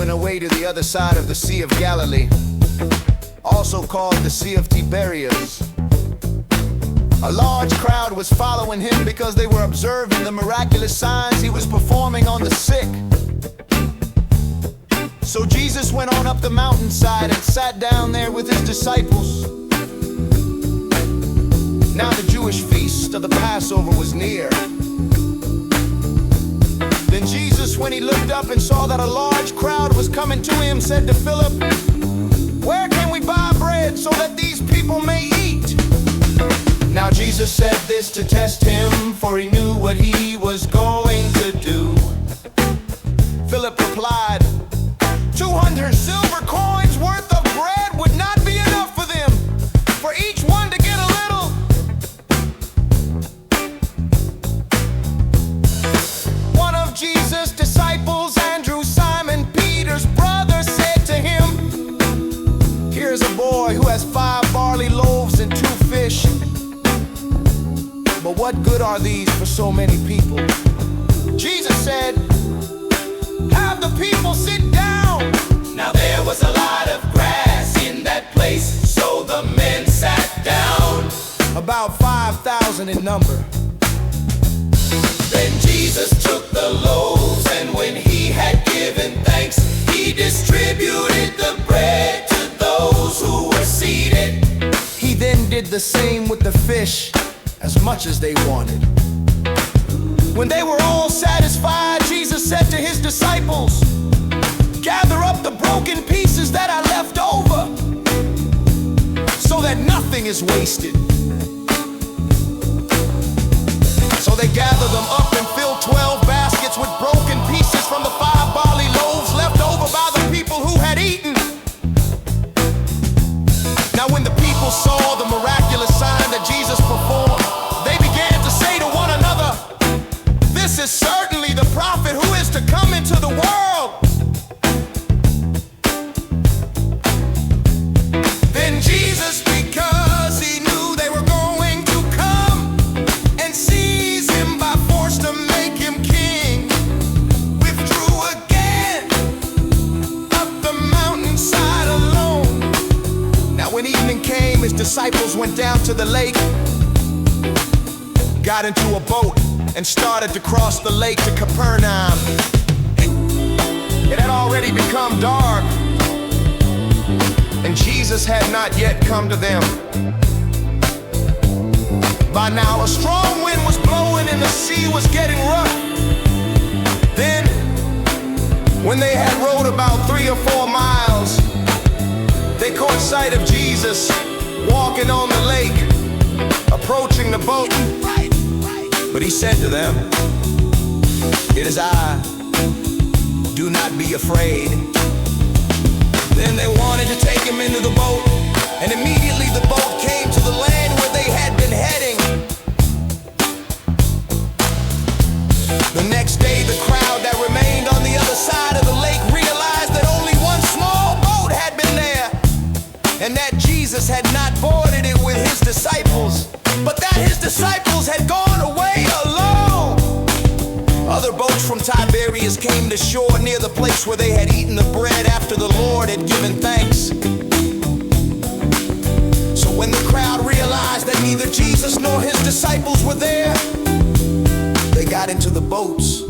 went away to the other side of the Sea of Galilee, also called the Sea of Tiberias. A large crowd was following him because they were observing the miraculous signs he was performing on the sick. So Jesus went on up the mountainside and sat down there with his disciples. Now the Jewish feast of the Passover was near. Then Jesus, when he looked up and saw that a large crowd was coming to him, said to Philip, "Where can we buy bread so that these people may eat?" Now Jesus said this to test him, for he knew what he was going to do. Philip replied, 200 silver coins worth of bread would not be enough for them, for each one to get a little. One of Jesus' disciples, Andrew, Simon Peter's brother, said to him, "Here's a boy who has 5 barley loaves and 2 fish. But what good are these for so many people?" Jesus said, "Have the people sit down." Now there was a lot of grass in that place, so the men sat down, about 5,000 in number. Then Jesus took the loaves, and when he had given thanks, he distributed the bread to those who were seated. He then did the same with the fish, as much as they wanted. When they were all satisfied, Jesus said to his disciples, "Gather up the broken pieces that are left over, so that nothing is wasted." So they gathered them up and filled 12 baskets with broken pieces from the 5 barley loaves left over by the people who had eaten. Now when the people saw the miraculous sign that Jesus performed, they began to say to one another, "This is certainly the prophet who is to come into the world." Then Jesus, because he knew they were going to come and seize him by force to make him king, withdrew again up the mountainside alone. Now when evening came, his disciples went down to the lake, got into a boat, and started to cross the lake to Capernaum. It had already become dark, and Jesus had not yet come to them. By now a strong wind was blowing and the sea was getting rough. Then, when they had rowed about 3 or 4 miles, they caught sight of Jesus walking on the lake, approaching the boat. But he said to them, "It is I, do not be afraid." Then they wanted to take him into the boat, and immediately the boat came to the land where they had been heading. The next day, the crowd that remained on the other side of the lake realized that only one small boat had been there, and that Jesus had not boarded it with his disciples, but that his disciples had gone away alone. Other boats from Tiberias came to shore near the place where they had eaten the bread after the Lord had given thanks. So when the crowd realized that neither Jesus nor his disciples were there, they got into the boats